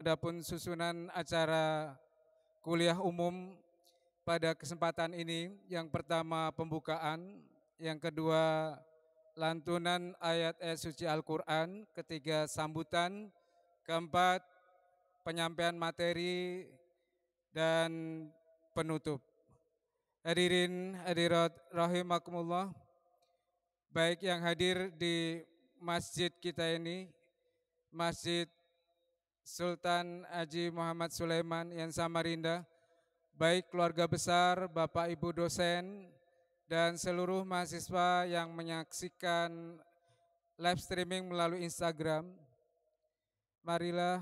adapun susunan acara kuliah umum pada kesempatan ini, yang pertama pembukaan, yang kedua lantunan ayat-ayat suci Al-Quran, ketiga sambutan, keempat penyampaian materi, dan penutup. Hadirin hadirat rahimakumullah, baik yang hadir di masjid kita ini, Masjid Sultan Haji Muhammad Sulaiman yang Samarinda, baik keluarga besar, Bapak Ibu dosen, dan seluruh mahasiswa yang menyaksikan live streaming melalui Instagram. Marilah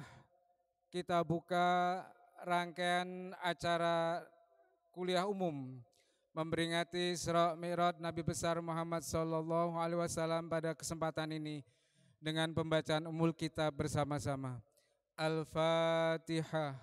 kita buka rangkaian acara kuliah umum memperingati Isra Mi'raj Nabi besar Muhammad sallallahu alaihi wasallam pada kesempatan ini dengan pembacaan umul kitab bersama-sama. Al-Fatihah.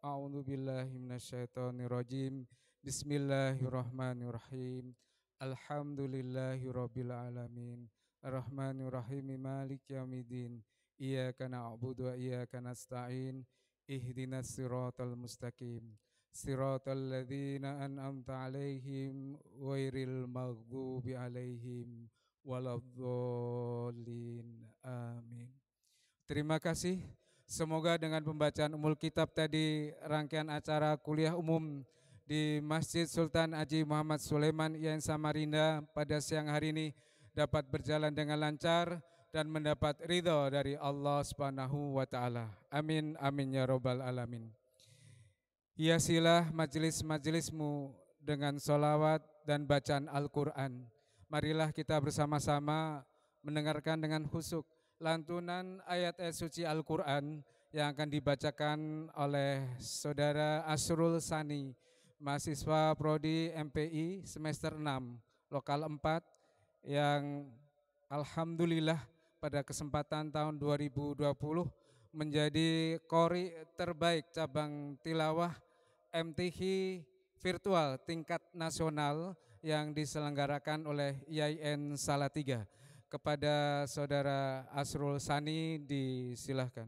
A'udzubillahi minasyaitonirrajim. Bismillahirrahmanirrahim. Alhamdulillahirabbil alamin. Arrahmanirrahim. Maliki yaumiddin. Iyyaka na'budu wa iyyaka nasta'in. Ihdinas siratal mustaqim. Siratal ladzina an'amta 'alaihim ghairil maghdubi 'alaihim waladdallin. Amin. Terima kasih. Semoga dengan pembacaan umul kitab tadi, rangkaian acara kuliah umum di Masjid Sultan Haji Muhammad Sulaiman IAIN Samarinda pada siang hari ini dapat berjalan dengan lancar dan mendapat ridho dari Allah Subhanahu wa taala. Amin amin ya robbal alamin. Hiasilah majelis-majelismu dengan solawat dan bacaan Al-Quran. Marilah kita bersama-sama mendengarkan dengan khusyuk lantunan ayat-ayat suci Al-Quran yang akan dibacakan oleh Saudara Asrul Sani, mahasiswa Prodi MPI semester 6, lokal 4, yang alhamdulillah pada kesempatan tahun 2020 menjadi qori terbaik cabang tilawah MTQ virtual tingkat nasional yang diselenggarakan oleh IAIN Salatiga. Kepada Saudara Asrul Sani disilahkan.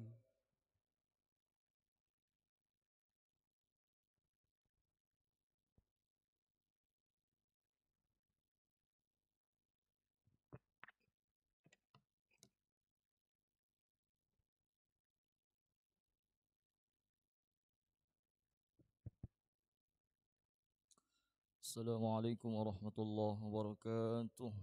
Assalamualaikum warahmatullahi wabarakatuh.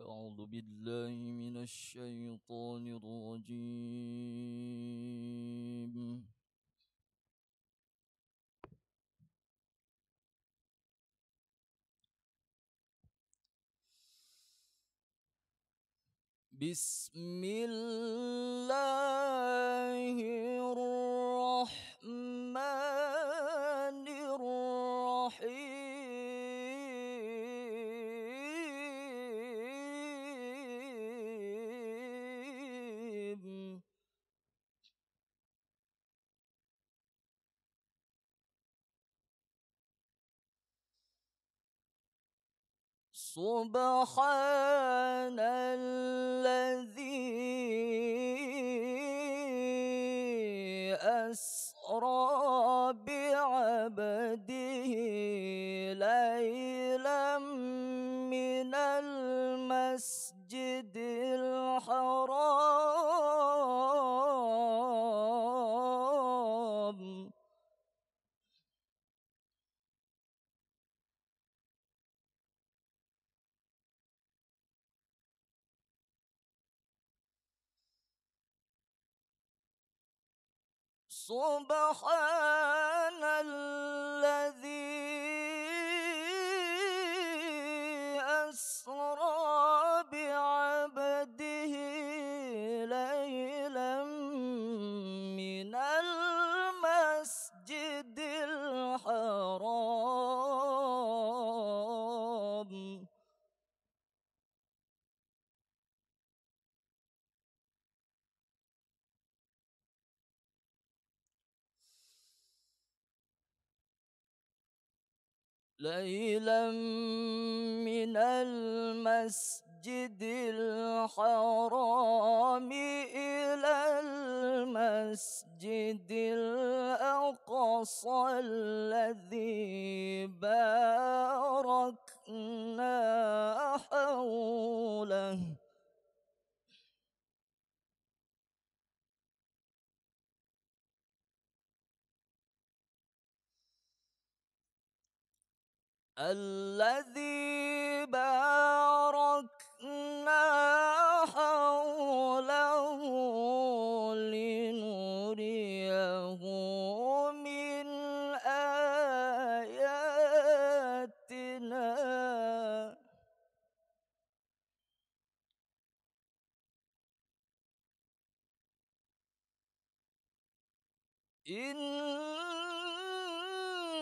A'udzu billahi minasy syaithanir rajim. Bismillahirrahmanirrahim. Subhanalladzi asra bi'abdihi laylan minal masjidil haram Subhanalladzi asra bi'abdihi laylan minal masjidil haram ليلا من المسجد الحرام إلى المسجد الأقصى الذي باركنا حوله الذي باركنا حوله لنريه من آياتنا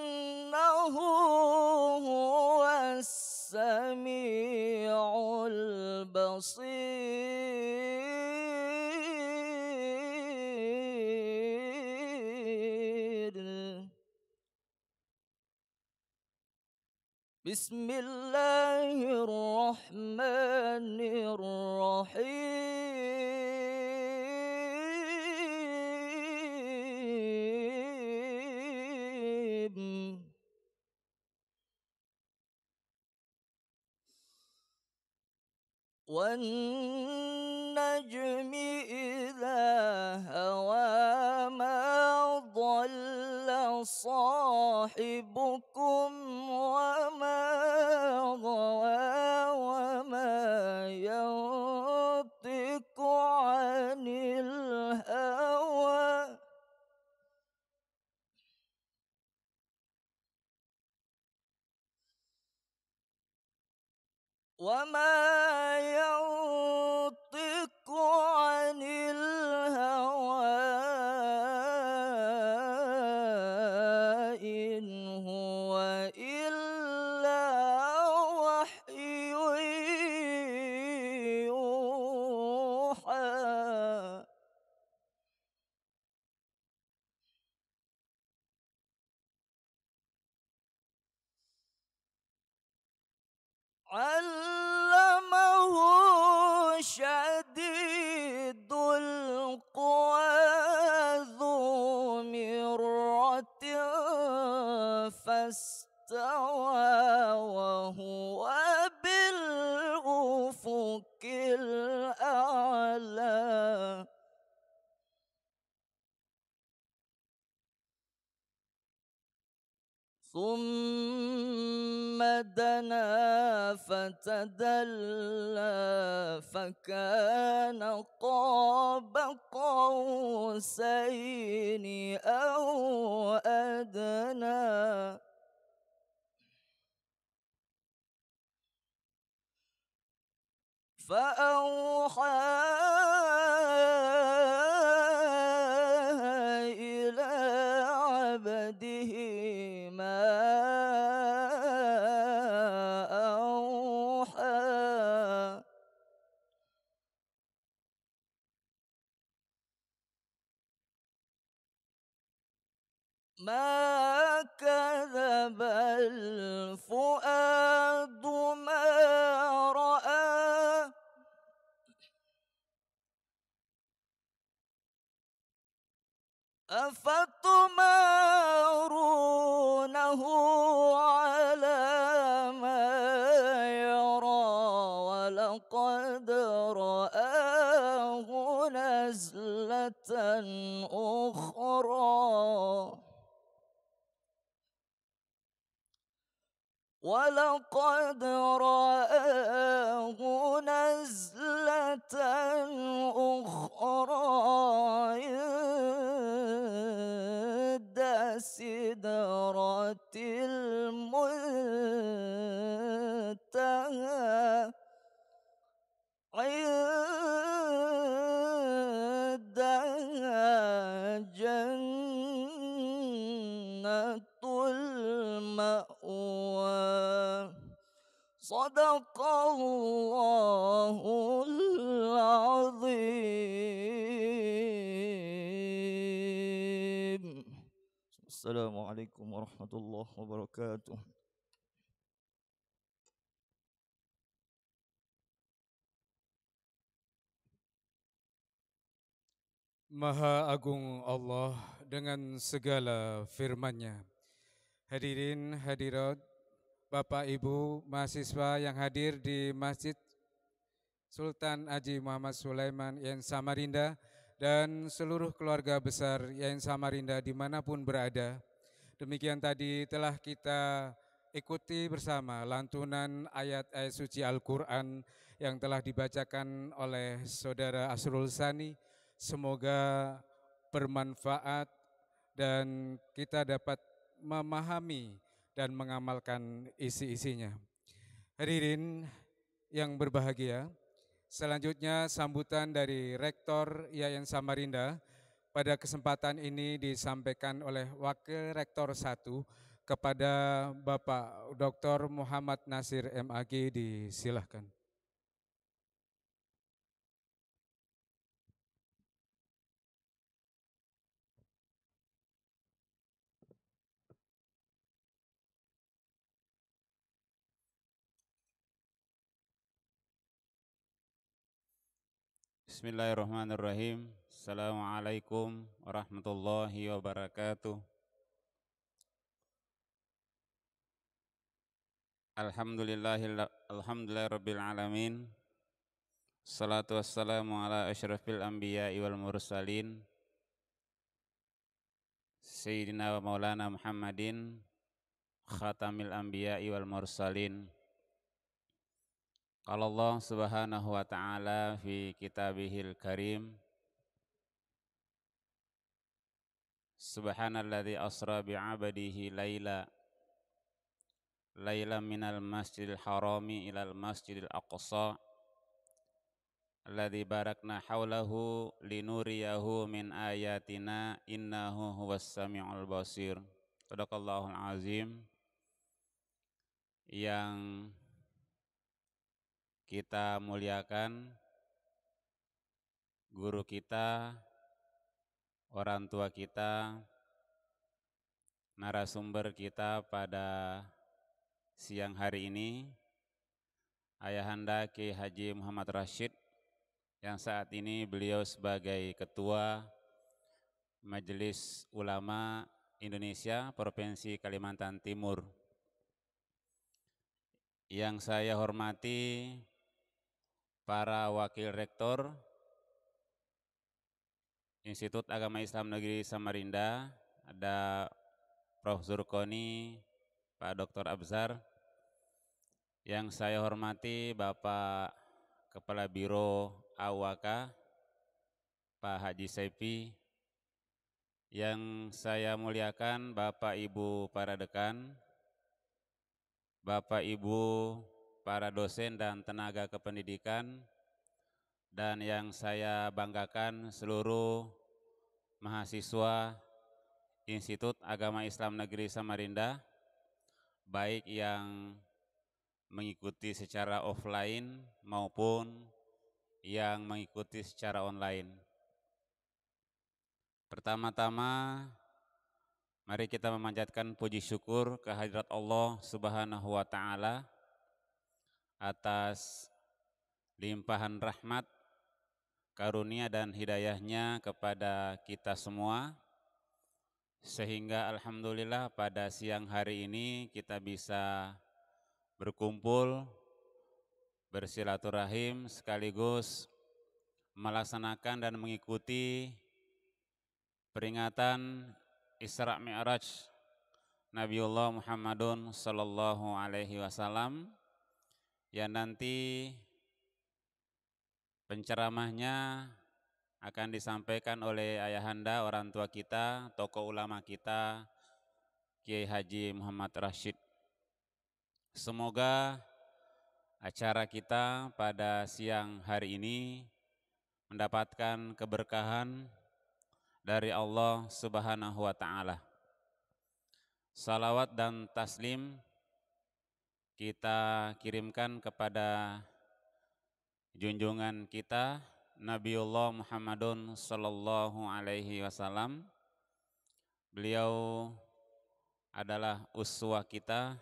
إنه هو السميع البصير بسم الله الرحمن الرحيم والنجم إذا هوى ما ضل صاحبكم وما غوى وما ينطق عن الهوى وما ينطق عن الهوى إن هو إلا وحي يوحى علمه شديد القوى ذو مرة فاستوى وهو بالأفق الأعلى ثم دنا فتدلى فكان قاب قوسين أو أدنى فأوحى إلى عبده ما أوحى ما كذب الفؤاد ما رأى أفتمارونه على ما يرى ولقد رآه نزلة أخرى ولقد رآه نزلة أخرى عند سدرة المنتهى عندها جنة المأوى صدق الله العظيم. السلام عليكم ورحمة الله وبركاته. Maha Agung Allah dengan segala firman-Nya. Hadirin hadirat, Bapak Ibu mahasiswa yang hadir di Masjid Sultan Haji Muhammad Sulaiman YN Samarinda dan seluruh keluarga besar YN Samarinda dimanapun berada. Demikian tadi telah kita ikuti bersama lantunan ayat-ayat suci Al-Quran yang telah dibacakan oleh Saudara Asrul Sani. Semoga bermanfaat dan kita dapat memahami dan mengamalkan isi-isinya. Hadirin yang berbahagia, selanjutnya sambutan dari Rektor IAIN Samarinda. Pada kesempatan ini disampaikan oleh Wakil Rektor 1 kepada Bapak Dr. Muhammad Nasir MAG, disilahkan. Bismillahirrahmanirrahim. Assalamualaikum warahmatullahi wabarakatuh. Alhamdulillahirabbil alamin. Salatu wassalamu ala asyrafil anbiya'i wal mursalin. Sayyidina wa maulana Muhammadin khatamil anbiya'i wal mursalin. Qala Allah Subhanahu wa ta'ala fi kitabihil karim. Subhanalladzi asra bi'abadihi laila minal masjidil harami ilal masjidil aqsa alladzi barakna haulahu linuriyahu min ayatina innahu huwas samiul basir. Shadaqallahul azim. Yang kita muliakan guru kita, orang tua kita, narasumber kita pada siang hari ini, Ayahanda Kiai Haji Muhammad Rashid, yang saat ini beliau sebagai Ketua Majelis Ulama Indonesia Provinsi Kalimantan Timur. Yang saya hormati para Wakil Rektor Institut Agama Islam Negeri Samarinda, ada Prof. Zurkoni, Pak Dr. Abzar. Yang saya hormati Bapak Kepala Biro AUAK, Pak Haji Saifi. Yang saya muliakan Bapak Ibu para dekan, Bapak Ibu para dosen dan tenaga kependidikan, dan yang saya banggakan seluruh mahasiswa Institut Agama Islam Negeri Samarinda, baik yang mengikuti secara offline maupun yang mengikuti secara online. Pertama-tama, mari kita memanjatkan puji syukur kehadirat Allah Subhanahu wa ta'ala atas limpahan rahmat, karunia dan hidayahnya kepada kita semua, sehingga alhamdulillah pada siang hari ini kita bisa berkumpul, bersilaturahim, sekaligus melaksanakan dan mengikuti peringatan Isra Mi'raj Nabiullah Muhammadun sallallahu alaihi wasallam, yang nanti penceramahnya akan disampaikan oleh ayahanda orang tua kita, tokoh ulama kita, Kiai Haji Muhammad Rashid. Semoga acara kita pada siang hari ini mendapatkan keberkahan dari Allah Subhanahu wa ta'ala. Salawat dan taslim kita kirimkan kepada junjungan kita Nabiullah Muhammadun sallallahu alaihi wasallam. Beliau adalah uswah kita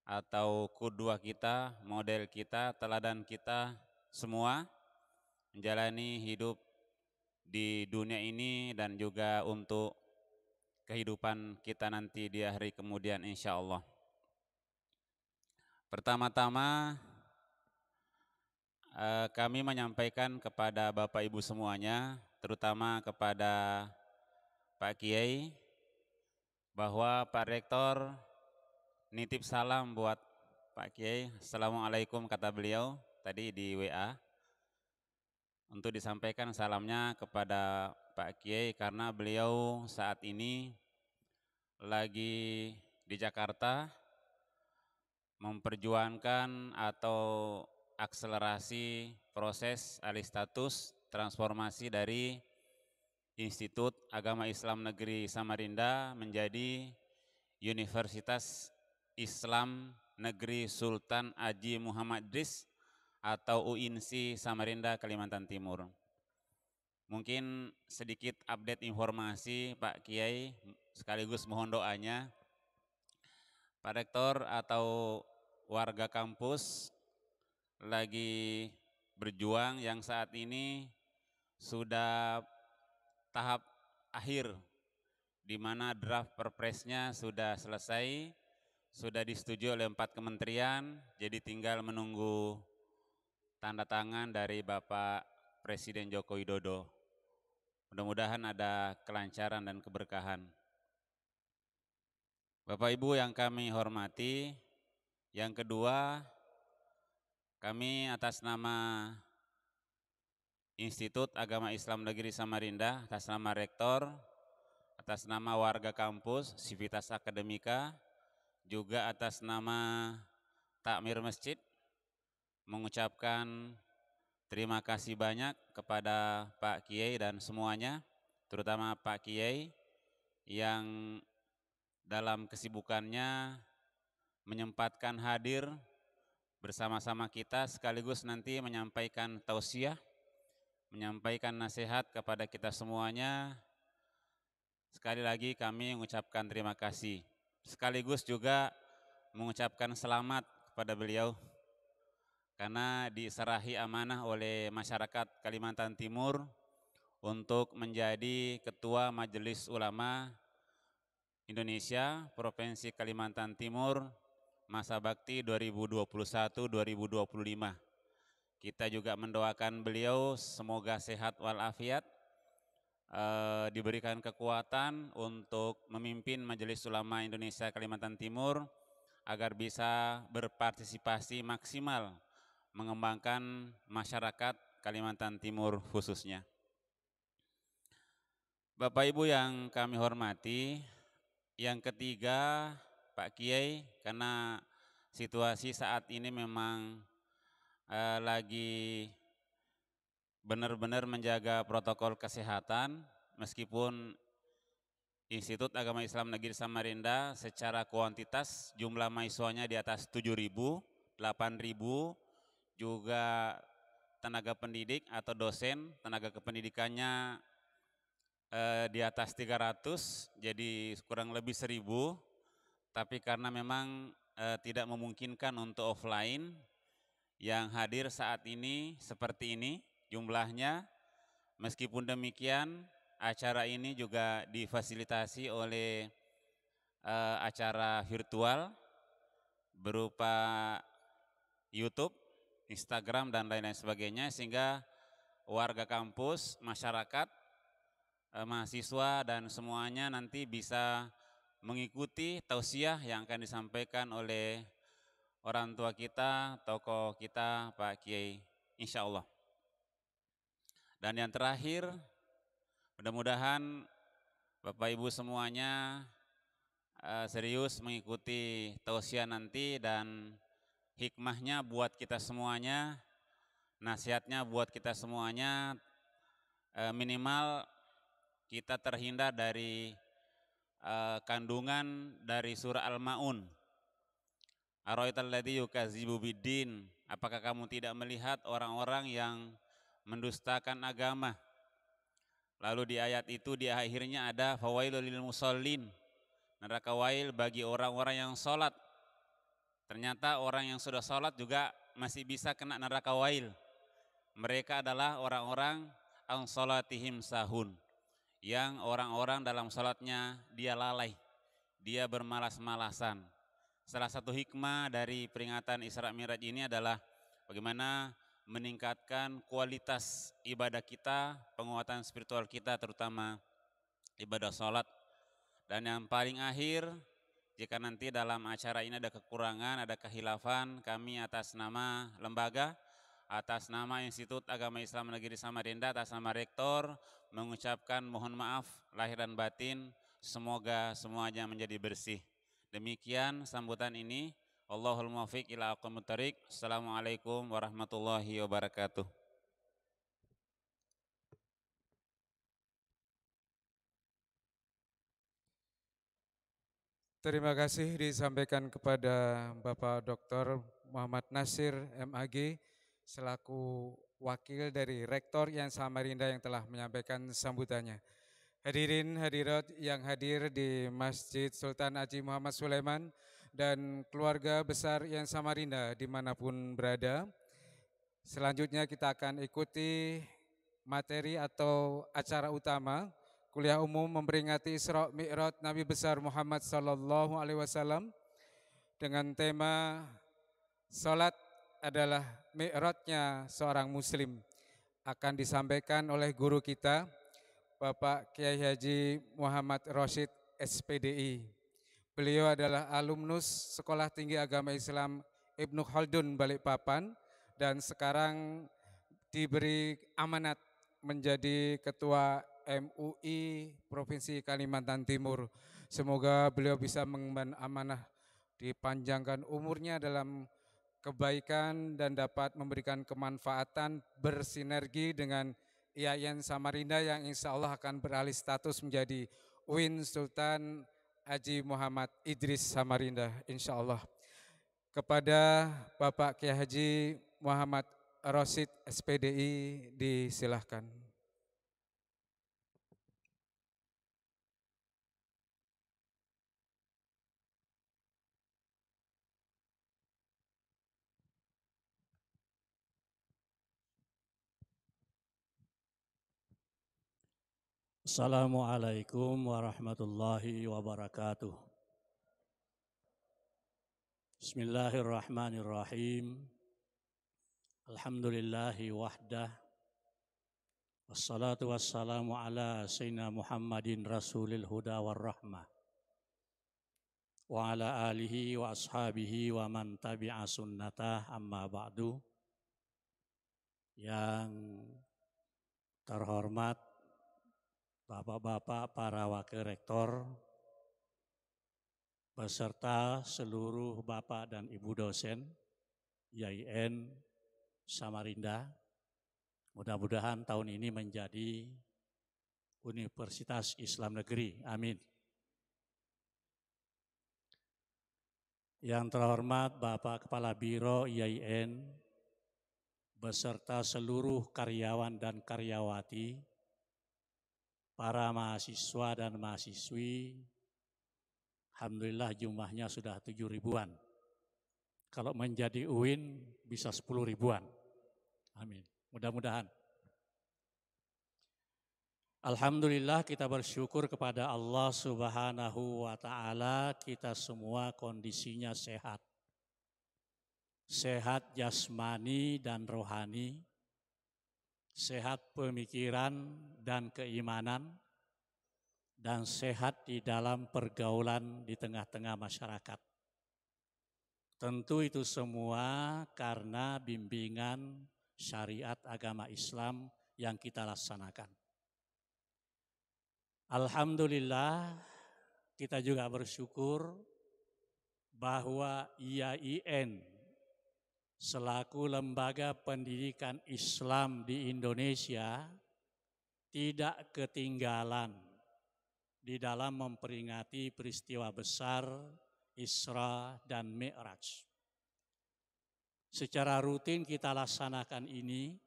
atau qudwah kita, model kita, teladan kita semua menjalani hidup di dunia ini dan juga untuk kehidupan kita nanti di hari kemudian insya Allah. Pertama-tama kami menyampaikan kepada Bapak Ibu semuanya, terutama kepada Pak Kiai, bahwa Pak Rektor nitip salam buat Pak Kiai. Assalamualaikum kata beliau tadi di WA. Untuk disampaikan salamnya kepada Pak Kiai karena beliau saat ini lagi di Jakarta memperjuangkan atau akselerasi proses alih status transformasi dari Institut Agama Islam Negeri Samarinda menjadi Universitas Islam Negeri Sultan Haji Muhammad Idris atau UINSI Samarinda, Kalimantan Timur. Mungkin sedikit update informasi Pak Kiai sekaligus mohon doanya. Pak Rektor atau warga kampus lagi berjuang yang saat ini sudah tahap akhir di mana draft perpresnya sudah selesai, sudah disetujui oleh 4 kementerian, jadi tinggal menunggu tanda tangan dari Bapak Presiden Joko Widodo. Mudah-mudahan ada kelancaran dan keberkahan. Bapak Ibu yang kami hormati, yang kedua, kami atas nama Institut Agama Islam Negeri Samarinda, atas nama Rektor, atas nama warga kampus, Civitas Akademika, juga atas nama Takmir Masjid, mengucapkan terima kasih banyak kepada Pak Kiai dan semuanya, terutama Pak Kiai yang dalam kesibukannya menyempatkan hadir bersama-sama kita sekaligus nanti menyampaikan tausiah, menyampaikan nasihat kepada kita semuanya. Sekali lagi kami mengucapkan terima kasih, sekaligus juga mengucapkan selamat kepada beliau karena diserahi amanah oleh masyarakat Kalimantan Timur untuk menjadi Ketua Majelis Ulama Indonesia Provinsi Kalimantan Timur masa bakti 2021-2025. Kita juga mendoakan beliau semoga sehat walafiat, diberikan kekuatan untuk memimpin Majelis Ulama Indonesia Kalimantan Timur agar bisa berpartisipasi maksimal mengembangkan masyarakat Kalimantan Timur khususnya. Bapak Ibu yang kami hormati, yang ketiga Pak Kiai, karena situasi saat ini memang lagi benar-benar menjaga protokol kesehatan, meskipun Institut Agama Islam Negeri Samarinda secara kuantitas jumlah mahasiswanya di atas 7.000, 8.000, juga tenaga pendidik atau dosen, tenaga kependidikannya di atas 300, jadi kurang lebih 1.000, tapi karena memang tidak memungkinkan untuk offline, yang hadir saat ini seperti ini jumlahnya. Meskipun demikian, acara ini juga difasilitasi oleh acara virtual berupa YouTube, Instagram, dan lain-lain sebagainya, sehingga warga kampus, masyarakat, mahasiswa, dan semuanya nanti bisa mengikuti tausiah yang akan disampaikan oleh orang tua kita, tokoh kita, Pak Kiai, insya Allah. Dan yang terakhir, mudah-mudahan Bapak Ibu semuanya serius mengikuti tausiah nanti, dan hikmahnya buat kita semuanya, nasihatnya buat kita semuanya, minimal kita terhindar dari kandungan dari surah Al-Ma'un. Ara'aital ladzi yukadzibu biddin, apakah kamu tidak melihat orang-orang yang mendustakan agama? Lalu di ayat itu di akhirnya ada fawailul lil musallin, neraka wail bagi orang-orang yang sholat. Ternyata orang yang sudah sholat juga masih bisa kena neraka wail. Mereka adalah orang-orang an salatihim sahun. Yang orang-orang dalam salatnya dia lalai, dia bermalas-malasan. Salah satu hikmah dari peringatan Isra Mi'raj ini adalah bagaimana meningkatkan kualitas ibadah kita, penguatan spiritual kita, terutama ibadah salat. Dan yang paling akhir, jika nanti dalam acara ini ada kekurangan, ada khilafan, kami atas nama lembaga, atas nama Institut Agama Islam Negeri Samarinda, atas nama Rektor, mengucapkan mohon maaf lahir dan batin, semoga semuanya menjadi bersih. Demikian sambutan ini. Wallahul muwaffiq ila aqwamit thoriq. Assalamualaikum warahmatullahi wabarakatuh. Terima kasih disampaikan kepada Bapak Dr. Muhammad Nasir MAG selaku wakil dari Rektor IAIN Samarinda yang telah menyampaikan sambutannya. Hadirin hadirat yang hadir di Masjid Sultan Haji Muhammad Sulaiman dan keluarga besar IAIN Samarinda dimanapun berada. Selanjutnya kita akan ikuti materi atau acara utama kuliah umum memperingati Isra Mi'raj Nabi besar Muhammad sallallahu alaihi wasallam dengan tema salat adalah mi'rajnya seorang muslim, akan disampaikan oleh guru kita Bapak Kiai Haji Muhammad Rosyid SPDI. Beliau adalah alumnus Sekolah Tinggi Agama Islam Ibnu Khaldun Balikpapan dan sekarang diberi amanat menjadi Ketua MUI Provinsi Kalimantan Timur. Semoga beliau bisa mengemban amanah, dipanjangkan umurnya dalam kebaikan dan dapat memberikan kemanfaatan bersinergi dengan IAIN Samarinda yang insya Allah akan beralih status menjadi UIN Sultan Haji Muhammad Idris Samarinda insya Allah. Kepada Bapak Kiai Haji Muhammad Rosyid SPDI disilahkan. Assalamualaikum warahmatullahi wabarakatuh. Bismillahirrahmanirrahim. Alhamdulillahi wahdah. Wassalatu wassalamu ala sayyidina Muhammadin rasulil huda warrahmah. Wa ala alihi wa ashabihi wa man tabi'a sunnatah amma ba'du. Yang terhormat Bapak-bapak para wakil rektor, beserta seluruh bapak dan ibu dosen IAIN Samarinda, mudah-mudahan tahun ini menjadi Universitas Islam Negeri, amin. Yang terhormat Bapak Kepala Biro IAIN, beserta seluruh karyawan dan karyawati, para mahasiswa dan mahasiswi, alhamdulillah jumlahnya sudah 7 ribuan. Kalau menjadi UIN bisa 10 ribuan. Amin. Mudah-mudahan. Alhamdulillah kita bersyukur kepada Allah Subhanahu wa Ta'ala, kita semua kondisinya sehat. Sehat jasmani dan rohani. Sehat pemikiran dan keimanan, dan sehat di dalam pergaulan di tengah-tengah masyarakat. Tentu itu semua karena bimbingan syariat agama Islam yang kita laksanakan. Alhamdulillah kita juga bersyukur bahwa IAIN selaku lembaga pendidikan Islam di Indonesia tidak ketinggalan di dalam memperingati peristiwa besar Isra dan Mi'raj. Secara rutin kita laksanakan ini,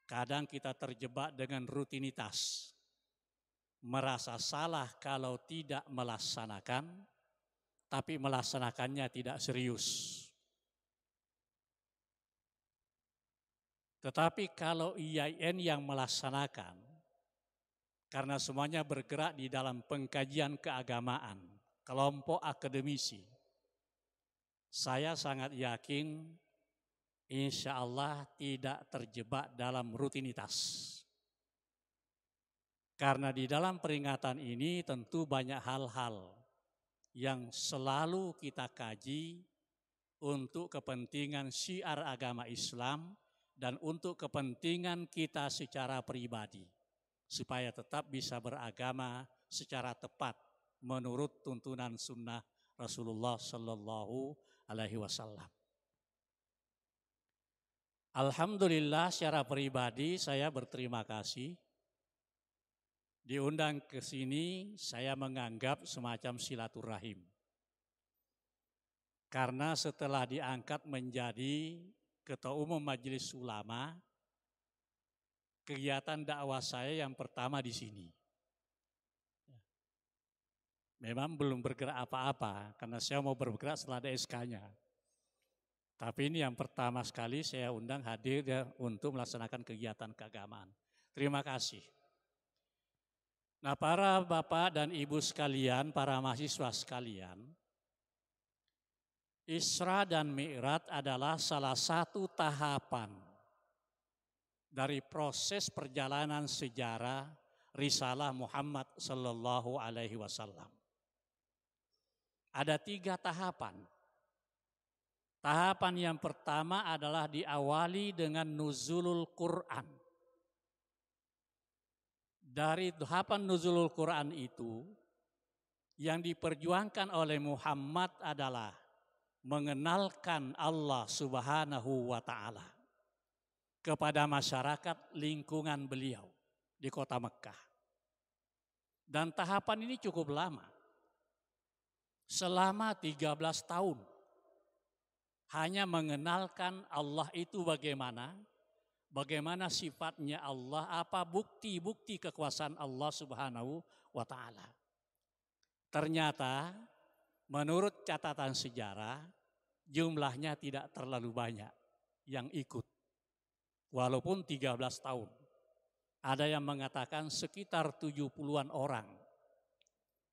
kadang kita terjebak dengan rutinitas, merasa salah kalau tidak melaksanakan, tapi melaksanakannya tidak serius. Tetapi kalau IAIN yang melaksanakan, karena semuanya bergerak di dalam pengkajian keagamaan, kelompok akademisi, saya sangat yakin insya Allah tidak terjebak dalam rutinitas. Karena di dalam peringatan ini tentu banyak hal-hal yang selalu kita kaji untuk kepentingan syiar agama Islam dan untuk kepentingan kita secara pribadi, supaya tetap bisa beragama secara tepat menurut tuntunan sunnah Rasulullah Sallallahu Alaihi Wasallam. Alhamdulillah secara pribadi saya berterima kasih diundang ke sini. Saya menganggap semacam silaturahim. Karena setelah diangkat menjadi Ketua Umum Majelis Ulama, kegiatan dakwah saya yang pertama di sini. Memang belum bergerak apa-apa, karena saya mau bergerak setelah ada SK-nya. Tapi ini yang pertama sekali saya undang hadir ya, untuk melaksanakan kegiatan keagamaan. Terima kasih. Nah, para bapak dan ibu sekalian, para mahasiswa sekalian, Isra dan Mi'raj adalah salah satu tahapan dari proses perjalanan sejarah risalah Muhammad Sallallahu Alaihi Wasallam. Ada 3 tahapan. Tahapan yang pertama adalah diawali dengan nuzulul Quran. Dari tahapan nuzulul Quran itu, yang diperjuangkan oleh Muhammad adalah mengenalkan Allah Subhanahu wa Ta'ala kepada masyarakat lingkungan beliau di kota Mekah. Dan tahapan ini cukup lama, selama 13 tahun. Hanya mengenalkan Allah itu bagaimana sifatnya Allah, apa bukti-bukti kekuasaan Allah Subhanahu wa Ta'ala. Ternyata menurut catatan sejarah jumlahnya tidak terlalu banyak yang ikut. Walaupun 13 tahun. Ada yang mengatakan sekitar 70-an orang.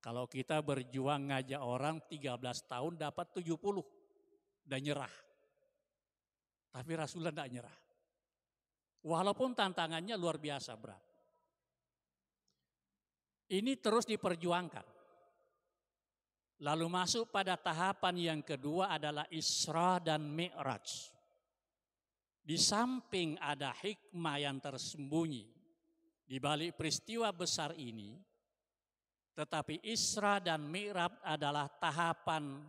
Kalau kita berjuang ngajak orang 13 tahun dapat 70 dan nyerah. Tapi Rasulullah tidak nyerah. Walaupun tantangannya luar biasa berat. Ini terus diperjuangkan. Lalu masuk pada tahapan yang kedua adalah Isra dan Mi'raj. Di samping ada hikmah yang tersembunyi di balik peristiwa besar ini, tetapi Isra dan Mi'raj adalah tahapan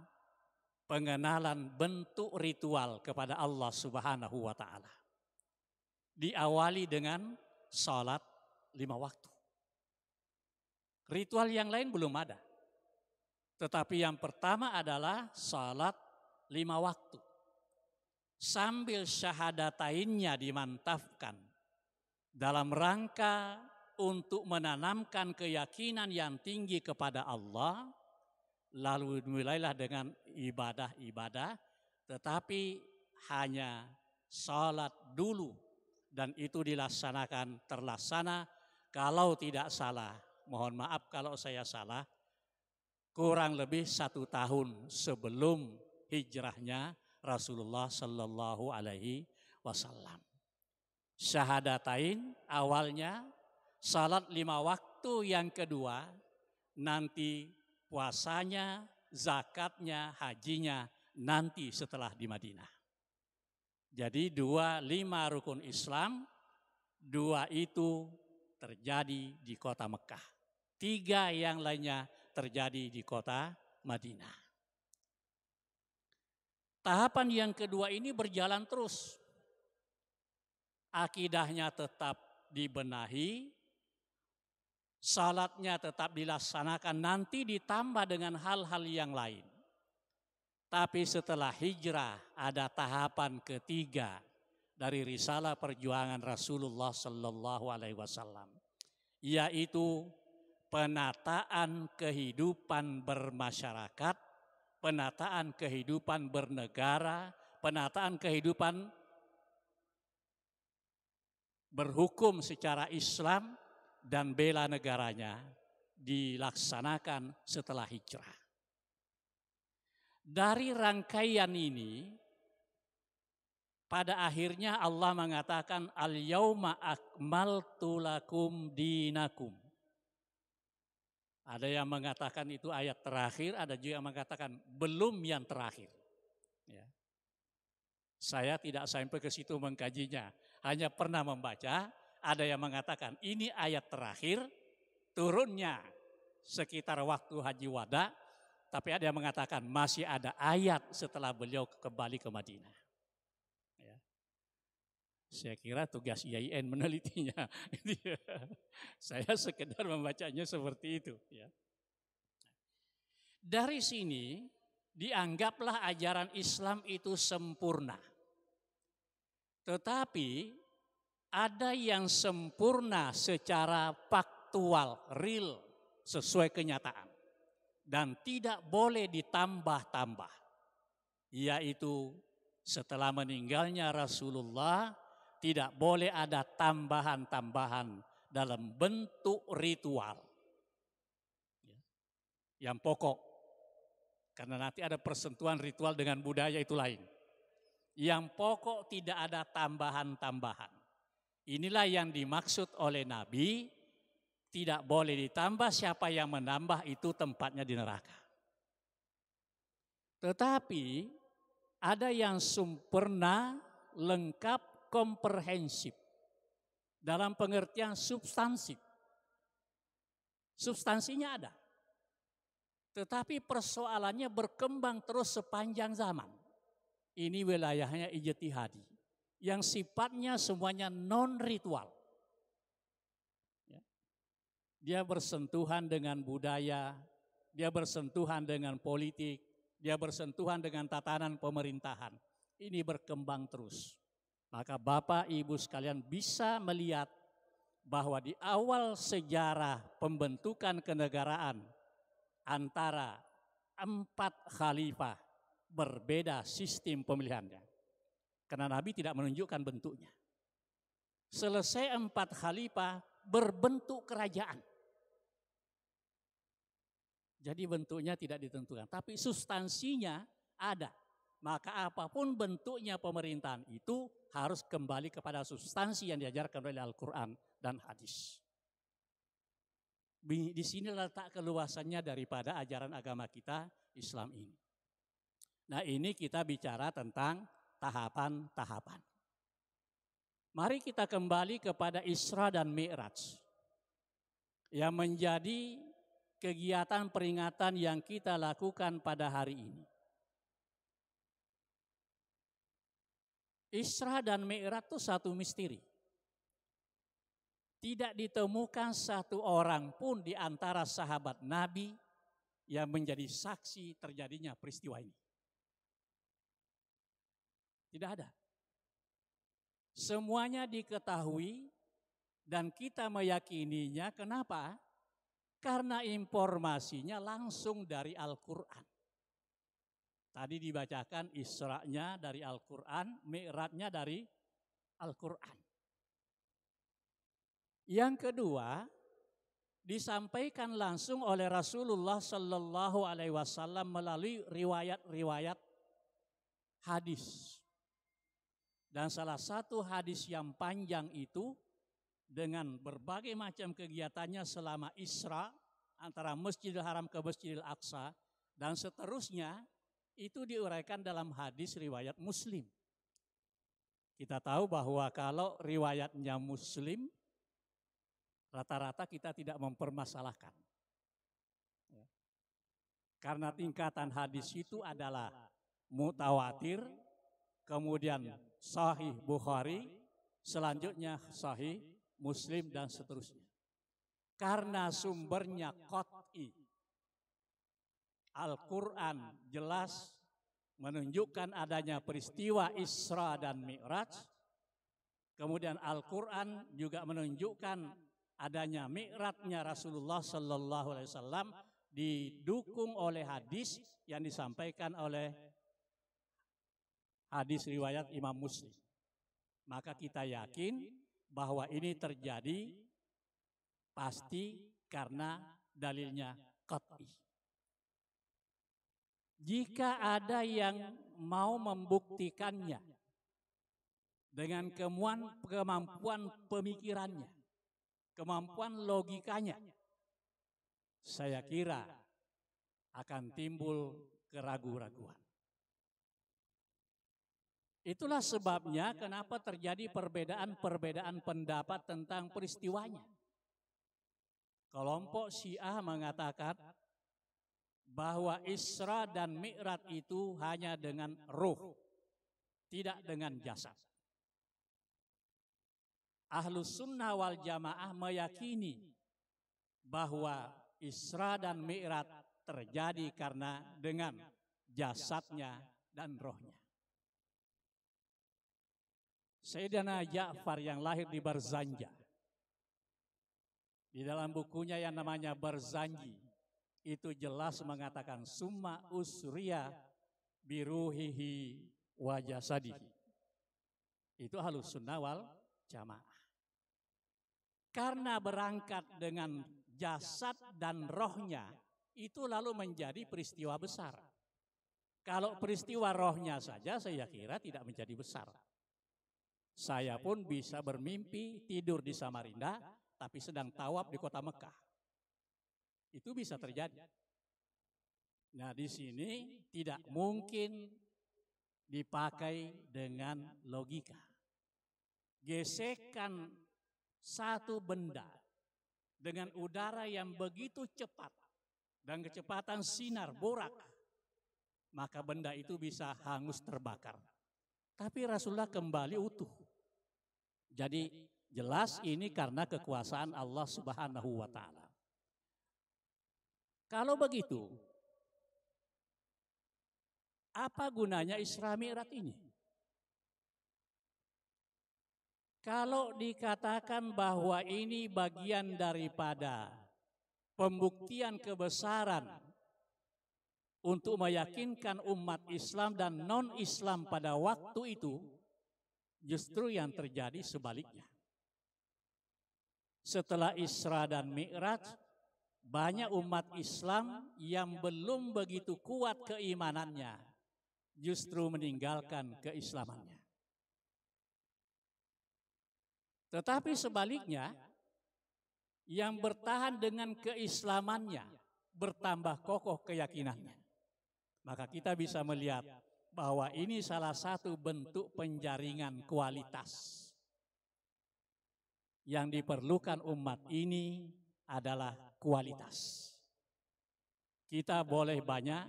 pengenalan bentuk ritual kepada Allah Subhanahu wa Ta'ala. Diawali dengan salat 5 waktu. Ritual yang lain belum ada. Tetapi yang pertama adalah salat 5 waktu. Sambil syahadatainnya dimantapkan dalam rangka untuk menanamkan keyakinan yang tinggi kepada Allah. Lalu mulailah dengan ibadah-ibadah, tetapi hanya salat dulu. Dan itu terlaksana kalau tidak salah. Mohon maaf kalau saya salah. Kurang lebih 1 tahun sebelum hijrahnya Rasulullah Sallallahu Alaihi Wasallam. Syahadatain awalnya, salat 5 waktu yang kedua, nanti puasanya, zakatnya, hajinya nanti setelah di Madinah. Jadi 5 rukun Islam, 2 itu terjadi di kota Mekah. 3 yang lainnya terjadi di kota Madinah. Tahapan yang kedua ini berjalan terus. Akidahnya tetap dibenahi, salatnya tetap dilaksanakan, nanti ditambah dengan hal-hal yang lain. Tapi setelah hijrah ada tahapan ketiga dari risalah perjuangan Rasulullah Sallallahu Alaihi Wasallam, yaitu penataan kehidupan bermasyarakat, penataan kehidupan bernegara, penataan kehidupan berhukum secara Islam dan bela negaranya dilaksanakan setelah hijrah. Dari rangkaian ini, pada akhirnya Allah mengatakan al-yauma akmaltu lakum dinakum. Ada yang mengatakan itu ayat terakhir, ada juga yang mengatakan belum yang terakhir. Ya. Saya tidak sampai ke situ mengkajinya, hanya pernah membaca, ada yang mengatakan ini ayat terakhir, turunnya sekitar waktu Haji Wada, tapi ada yang mengatakan masih ada ayat setelah beliau kembali ke Madinah. Ya. Saya kira tugas IAIN menelitinya. Saya sekedar membacanya seperti itu. Ya. Dari sini dianggaplah ajaran Islam itu sempurna. Tetapi ada yang sempurna secara faktual, real, sesuai kenyataan. Dan tidak boleh ditambah-tambah. Yaitu setelah meninggalnya Rasulullah, tidak boleh ada tambahan-tambahan dalam bentuk ritual. Yang pokok. Karena nanti ada persentuhan ritual dengan budaya itu lain. Yang pokok tidak ada tambahan-tambahan. Inilah yang dimaksud oleh Nabi, tidak boleh ditambah, siapa yang menambah itu tempatnya di neraka. Tetapi ada yang sempurna, lengkap, komprehensif. Dalam pengertian substansif. Substansinya ada. Tetapi persoalannya berkembang terus sepanjang zaman. Ini wilayahnya ijtihadi. Yang sifatnya semuanya non-ritual. Ya. Dia bersentuhan dengan budaya, dia bersentuhan dengan politik, dia bersentuhan dengan tatanan pemerintahan. Ini berkembang terus. Maka Bapak Ibu sekalian bisa melihat bahwa di awal sejarah pembentukan kenegaraan antara 4 khalifah berbeda sistem pemilihannya. Karena Nabi tidak menunjukkan bentuknya. Selesai 4 khalifah berbentuk kerajaan. Jadi bentuknya tidak ditentukan, tapi substansinya ada. Maka apapun bentuknya pemerintahan itu harus kembali kepada substansi yang diajarkan oleh Al-Quran dan hadis. Di sini letak keluasannya daripada ajaran agama kita Islam ini. Nah, ini kita bicara tentang tahapan-tahapan. Mari kita kembali kepada Isra dan Mi'raj yang menjadi kegiatan peringatan yang kita lakukan pada hari ini. Isra dan Mi'raj itu satu misteri. Tidak ditemukan satu orang pun di antara sahabat Nabi yang menjadi saksi terjadinya peristiwa ini. Tidak ada. Semuanya diketahui dan kita meyakininya. Kenapa? Karena informasinya langsung dari Al-Quran. Tadi dibacakan Isra-nya dari Al-Quran, Mi'raj-nya dari Al-Quran. Yang kedua, disampaikan langsung oleh Rasulullah Sallallahu Alaihi Wasallam melalui riwayat-riwayat hadis. Dan salah satu hadis yang panjang itu dengan berbagai macam kegiatannya selama Isra antara Masjidil Haram ke Masjidil Aqsa dan seterusnya itu diuraikan dalam hadis riwayat Muslim. Kita tahu bahwa kalau riwayatnya Muslim rata-rata kita tidak mempermasalahkan. Karena tingkatan hadis itu adalah mutawatir, kemudian Sahih Bukhari, selanjutnya Sahih Muslim dan seterusnya. Karena sumbernya qat'i. Al-Quran jelas menunjukkan adanya peristiwa Isra dan Mi'raj. Kemudian Al-Quran juga menunjukkan adanya Mi'rajnya Rasulullah Sallallahu Alaihi Wasallam didukung oleh hadis yang disampaikan oleh hadis riwayat Imam Muslim. Maka kita yakin bahwa ini terjadi pasti karena dalilnya qat'i. Jika ada yang mau membuktikannya dengan kemampuan pemikirannya, kemampuan logikanya, saya kira akan timbul keraguan-raguan. Itulah sebabnya kenapa terjadi perbedaan-perbedaan pendapat tentang peristiwanya. Kelompok Syiah mengatakan bahwa Isra dan Mi'raj itu hanya dengan ruh, tidak dengan jasad. Ahlus Sunnah wal Jamaah meyakini bahwa Isra dan Mi'raj terjadi karena dengan jasadnya dan rohnya. Sayyidina Ja'far yang lahir di Barzanjah, di dalam bukunya yang namanya Barzanji, itu jelas mengatakan summa usriya biruhihi wa jasadihi. Itu Ahlus Sunnah wal Jamaah. Karena berangkat dengan jasad dan rohnya, itu lalu menjadi peristiwa besar. Kalau peristiwa rohnya saja saya kira tidak menjadi besar. Saya pun bisa bermimpi tidur di Samarinda, tapi sedang tawaf di kota Mekah. Itu bisa terjadi. Nah, di sini tidak mungkin dipakai dengan logika. Gesekan satu benda dengan udara yang begitu cepat dan kecepatan sinar borak, maka benda itu bisa hangus terbakar. Tapi Rasulullah kembali utuh. Jadi jelas ini karena kekuasaan Allah Subhanahu wa Ta'ala. Kalau begitu, apa gunanya Isra Mi'raj ini? Kalau dikatakan bahwa ini bagian daripada pembuktian kebesaran untuk meyakinkan umat Islam dan non-Islam pada waktu itu, justru yang terjadi sebaliknya. Setelah Isra dan Mi'raj, banyak umat Islam yang belum begitu kuat keimanannya, justru meninggalkan keislamannya. Tetapi sebaliknya, yang bertahan dengan keislamannya, bertambah kokoh keyakinannya. Maka kita bisa melihat bahwa ini salah satu bentuk penjaringan kualitas. Yang diperlukan umat ini adalah kualitas. Kita boleh banyak,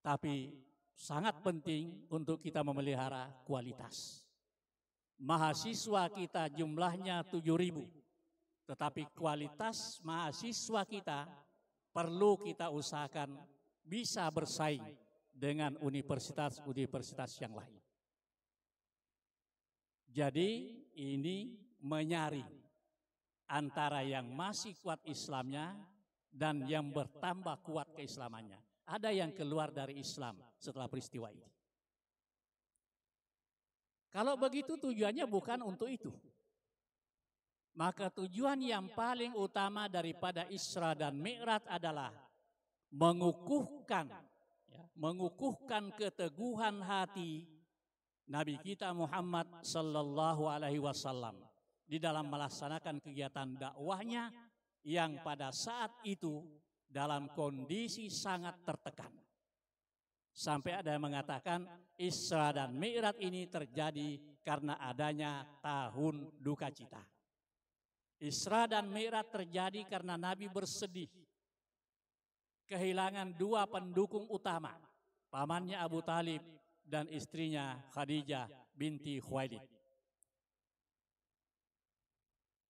tapi sangat penting untuk kita memelihara kualitas. Mahasiswa kita jumlahnya 7.000, tetapi kualitas mahasiswa kita perlu kita usahakan bisa bersaing dengan universitas-universitas yang lain. Jadi ini menyaring antara yang masih kuat Islamnya dan yang bertambah kuat keislamannya. Ada yang keluar dari Islam setelah peristiwa ini. Kalau begitu tujuannya bukan untuk itu. Maka tujuan yang paling utama daripada Isra dan Mi'raj adalah mengukuhkan keteguhan hati Nabi kita Muhammad sallallahu alaihi wasallam di dalam melaksanakan kegiatan dakwahnya yang pada saat itu dalam kondisi sangat tertekan. Sampai ada yang mengatakan Isra dan Mi'raj ini terjadi karena adanya tahun duka cita. Isra dan Mi'raj terjadi karena Nabi bersedih kehilangan dua pendukung utama, pamannya Abu Talib dan istrinya Khadijah binti Khuwailid.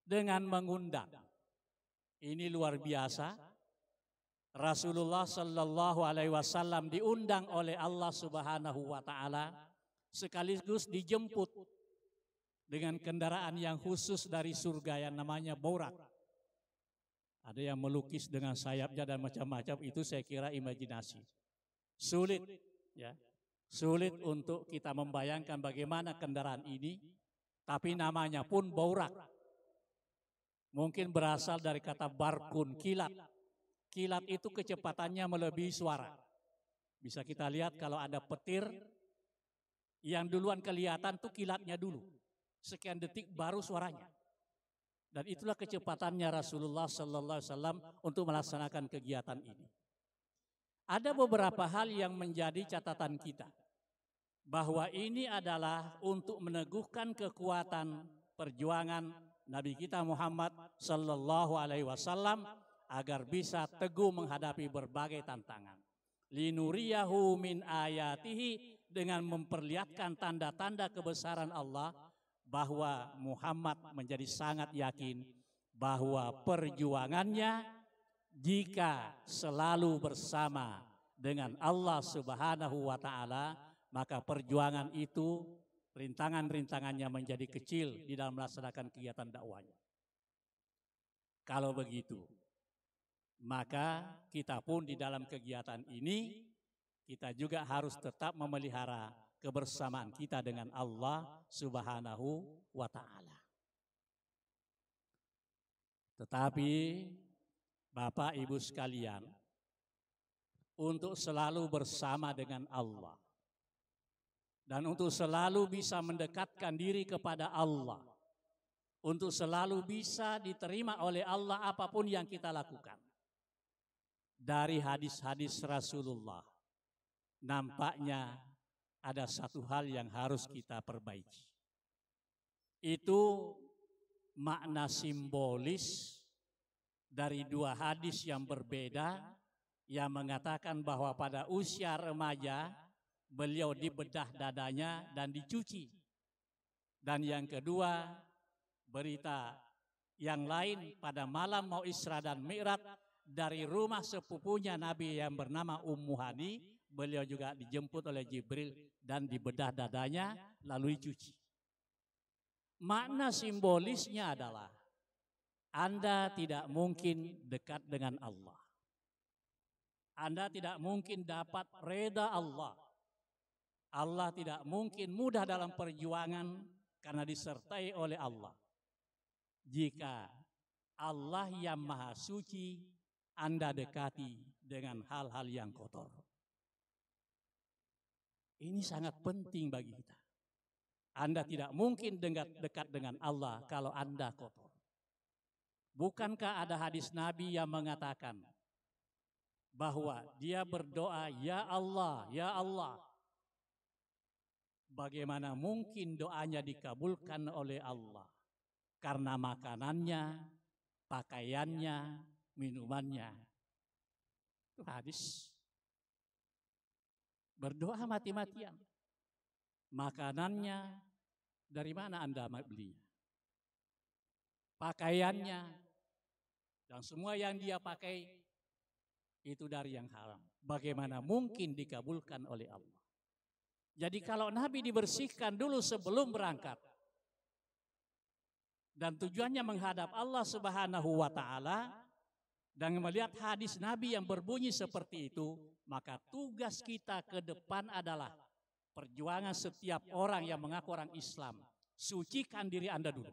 Dengan mengundang, ini luar biasa, Rasulullah sallallahu alaihi wasallam diundang oleh Allah Subhanahu wa Ta'ala, sekaligus dijemput dengan kendaraan yang khusus dari surga yang namanya Borak. Ada yang melukis dengan sayapnya dan macam-macam, itu saya kira imajinasi. Sulit, ya, sulit untuk kita membayangkan bagaimana kendaraan ini Tapi namanya pun baurak. Mungkin berasal dari kata barkun, kilat. Kilat itu kecepatannya melebihi suara. Bisa kita lihat kalau ada petir, yang duluan kelihatan tuh kilatnya dulu. Sekian detik baru suaranya. Dan itulah kecepatannya Rasulullah Sallallahu Alaihi Wasallam untuk melaksanakan kegiatan ini. Ada beberapa hal yang menjadi catatan kita. Bahwa ini adalah untuk meneguhkan kekuatan perjuangan Nabi kita Muhammad Sallallahu Alaihi Wasallam agar bisa teguh menghadapi berbagai tantangan. Linuriyahu min ayatihi, dengan memperlihatkan tanda-tanda kebesaran Allah, bahwa Muhammad menjadi sangat yakin bahwa perjuangannya jika selalu bersama dengan Allah Subhanahu wa taala, maka perjuangan itu rintangan-rintangannya menjadi kecil di dalam melaksanakan kegiatan dakwahnya. Kalau begitu, maka kita pun di dalam kegiatan ini, kita juga harus tetap memelihara kebersamaan kita dengan Allah Subhanahu wa ta'ala. Tetapi Bapak Ibu sekalian, untuk selalu bersama dengan Allah dan untuk selalu bisa mendekatkan diri kepada Allah, untuk selalu bisa diterima oleh Allah apapun yang kita lakukan. Dari hadis-hadis Rasulullah, nampaknya ada satu hal yang harus kita perbaiki. Itu makna simbolis dari dua hadis yang berbeda yang mengatakan bahwa pada usia remaja beliau dibedah dadanya dan dicuci. Dan yang kedua, berita yang lain pada malam mau Isra dan Mi'raj dari rumah sepupunya Nabi yang bernama Ummu Hani, beliau juga dijemput oleh Jibril dan dibedah dadanya lalu dicuci. Makna simbolisnya adalah Anda tidak mungkin dekat dengan Allah. Anda tidak mungkin dapat reda Allah. Allah tidak mungkin mudah dalam perjuangan karena disertai oleh Allah. Jika Allah yang maha suci Anda dekati dengan hal-hal yang kotor. Ini sangat penting bagi kita. Anda tidak mungkin dekat dengan Allah kalau Anda kotor. Bukankah ada hadis Nabi yang mengatakan bahwa dia berdoa, ya Allah, ya Allah. Bagaimana mungkin doanya dikabulkan oleh Allah? Karena makanannya, pakaiannya, minumannya. Itu hadis. Berdoa mati-matian. Makanannya, dari mana Anda belinya? Pakaiannya, dan semua yang dia pakai, itu dari yang haram. Bagaimana mungkin dikabulkan oleh Allah? Jadi kalau Nabi dibersihkan dulu sebelum berangkat dan tujuannya menghadap Allah Subhanahu wa taala dan melihat hadis Nabi yang berbunyi seperti itu, maka tugas kita ke depan adalah perjuangan setiap orang yang mengaku orang Islam. Sucikan diri Anda dulu.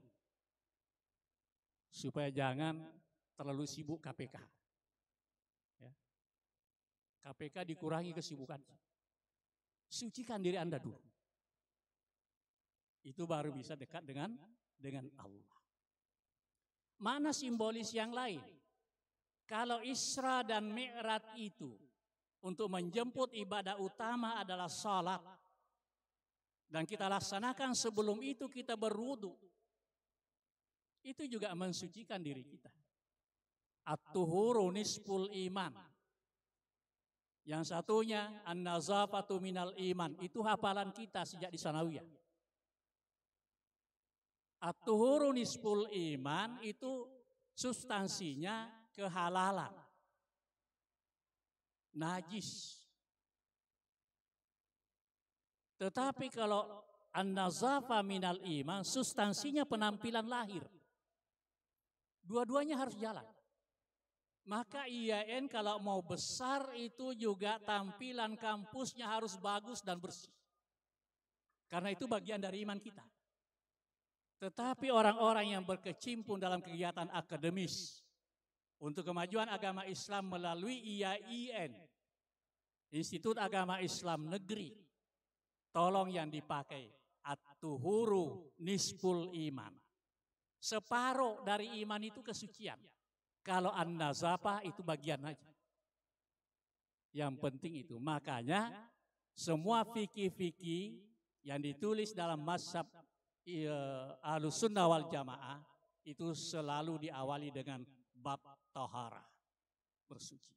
Supaya jangan terlalu sibuk KPK. Ya. KPK dikurangi kesibukannya. Sucikan diri Anda dulu. Itu baru bisa dekat dengan Allah. Mana simbolis yang lain? Kalau Isra dan Mi'raj itu untuk menjemput ibadah utama adalah salat. Dan kita laksanakan sebelum itu kita berwudu. Itu juga mensucikan diri kita. At-tuhuru nisful iman. Yang satunya an-nazafatu minal iman. Itu hafalan kita sejak di sanawiyah. At-tuhuru nisful iman itu substansinya kehalalan. Najis. Tetapi kalau an-nazafa minal iman, substansinya penampilan lahir. Dua-duanya harus jalan. Maka IAIN kalau mau besar itu juga tampilan kampusnya harus bagus dan bersih. Karena itu bagian dari iman kita. Tetapi orang-orang yang berkecimpung dalam kegiatan akademis untuk kemajuan agama Islam melalui IAIN, Institut Agama Islam Negeri, tolong yang dipakai at-tuhuru nisful iman. Separuh dari iman itu kesucian. Kalau an-nazafah itu bagian aja. Yang penting itu. Makanya semua fikih-fikih yang ditulis dalam mazhab Ahlussunnah wal Jamaah itu selalu diawali dengan bab taharah, bersuci.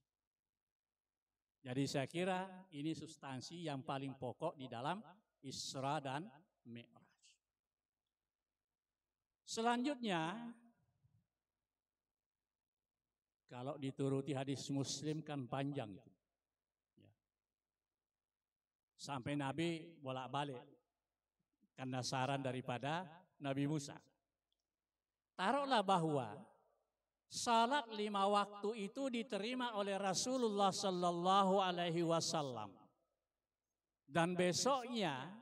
Jadi saya kira ini substansi yang paling pokok di dalam Isra dan Mi'raj. Selanjutnya, kalau dituruti hadis Muslim kan panjang itu. Sampai Nabi bolak-balik karena saran daripada Nabi Musa. Taruhlah bahwa salat 5 waktu itu diterima oleh Rasulullah Sallallahu Alaihi Wasallam. Dan besoknya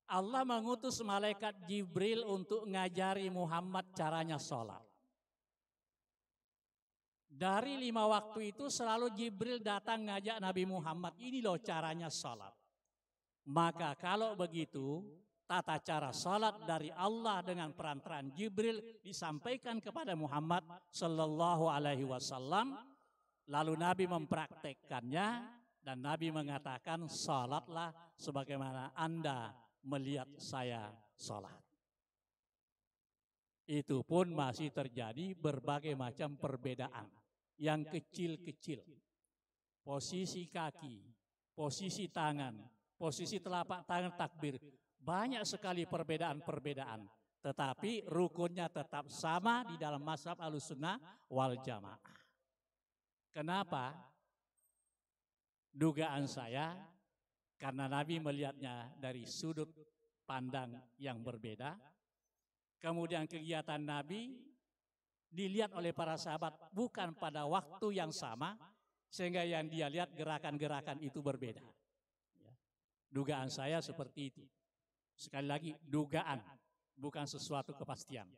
Allah mengutus malaikat Jibril untuk ngajari Muhammad caranya salat. Dari 5 waktu itu selalu Jibril datang ngajak Nabi Muhammad, ini loh caranya salat. Maka kalau begitu, tata cara salat dari Allah dengan perantaraan Jibril disampaikan kepada Muhammad Sallallahu Alaihi Wasallam. Lalu Nabi mempraktekkannya dan Nabi mengatakan, salatlah sebagaimana Anda melihat saya salat. Itu pun masih terjadi berbagai macam perbedaan. Yang kecil-kecil, posisi kaki, posisi tangan, posisi telapak tangan takbir, banyak sekali perbedaan-perbedaan. Tetapi rukunnya tetap sama di dalam mazhab Ahlussunnah wal Jamaah. Kenapa? Dugaan saya, karena Nabi melihatnya dari sudut pandang yang berbeda. Kemudian kegiatan Nabi dilihat oleh para sahabat bukan pada waktu yang sama, sehingga yang dia lihat gerakan-gerakan itu berbeda. Dugaan saya seperti itu. Sekali lagi, dugaan, bukan sesuatu kepastian.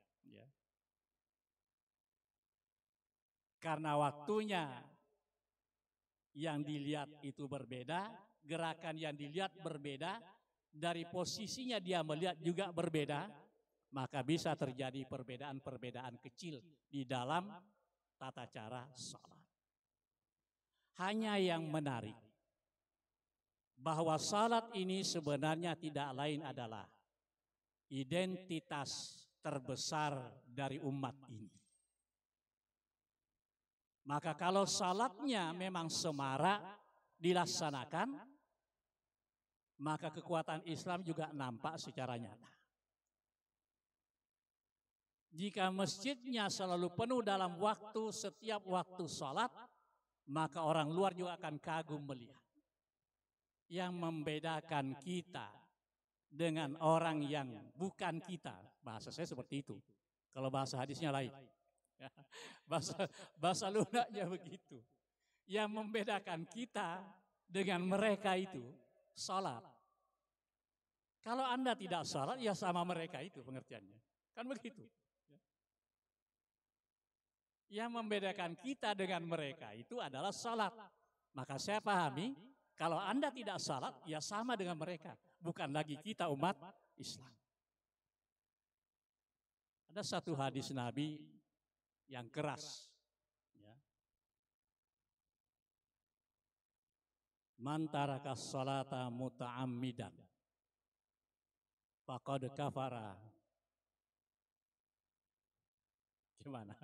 Karena waktunya yang dilihat itu berbeda, gerakan yang dilihat berbeda, dari posisinya dia melihat juga berbeda, maka bisa terjadi perbedaan-perbedaan kecil di dalam tata cara salat. Hanya yang menarik, bahwa salat ini sebenarnya tidak lain adalah identitas terbesar dari umat ini. Maka kalau salatnya memang semarak dilaksanakan, maka kekuatan Islam juga nampak secara nyata. Jika masjidnya selalu penuh dalam setiap waktu salat, maka orang luar juga akan kagum melihat. Yang membedakan kita dengan orang yang bukan kita, bahasa saya seperti itu. Kalau bahasa hadisnya lain. Bahasa lunaknya begitu. Yang membedakan kita dengan mereka itu salat. Kalau Anda tidak salat, ya sama mereka itu pengertiannya. Kan begitu. Yang membedakan kita dengan mereka itu adalah salat. Maka saya pahami, kalau Anda tidak salat, ya sama dengan mereka. Bukan lagi kita umat Islam. Ada satu hadis Nabi yang keras. Man taraka salata muta'ammidan faqad kafara. Gimana?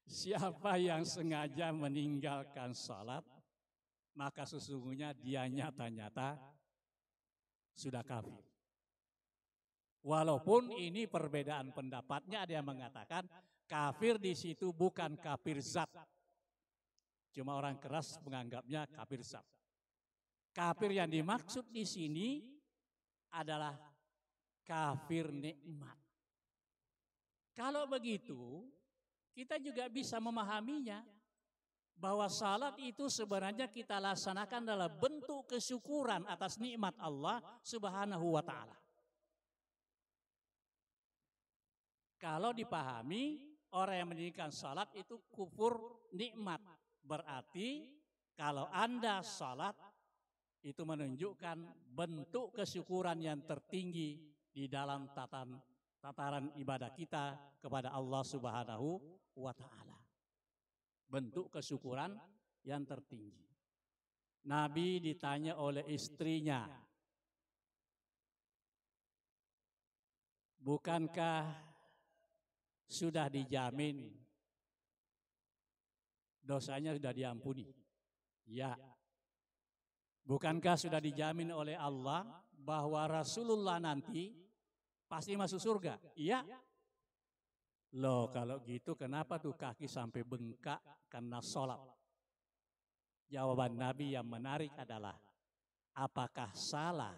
Siapa yang sengaja meninggalkan salat, maka sesungguhnya dia nyata-nyata sudah kafir. Walaupun ini perbedaan pendapatnya, ada yang mengatakan kafir di situ bukan kafir zat. Cuma orang keras menganggapnya kafir zat. Kafir yang dimaksud di sini adalah kafir nikmat. Kalau begitu, kita juga bisa memahaminya bahwa salat itu sebenarnya kita laksanakan dalam bentuk kesyukuran atas nikmat Allah Subhanahu wa taala. Kalau dipahami, orang yang meninggalkan salat itu kufur nikmat. Berarti kalau Anda salat, itu menunjukkan bentuk kesyukuran yang tertinggi di dalam tataran ibadah kita kepada Allah Subhanahu wa Ta'ala. Bentuk kesyukuran yang tertinggi. Nabi ditanya oleh istrinya, bukankah sudah dijamin dosanya sudah diampuni? Ya. Bukankah sudah dijamin oleh Allah bahwa Rasulullah nanti pasti masuk surga? Iya. Loh kalau gitu kenapa tuh kaki sampai bengkak karena sholat? Jawaban Nabi yang menarik adalah, apakah salah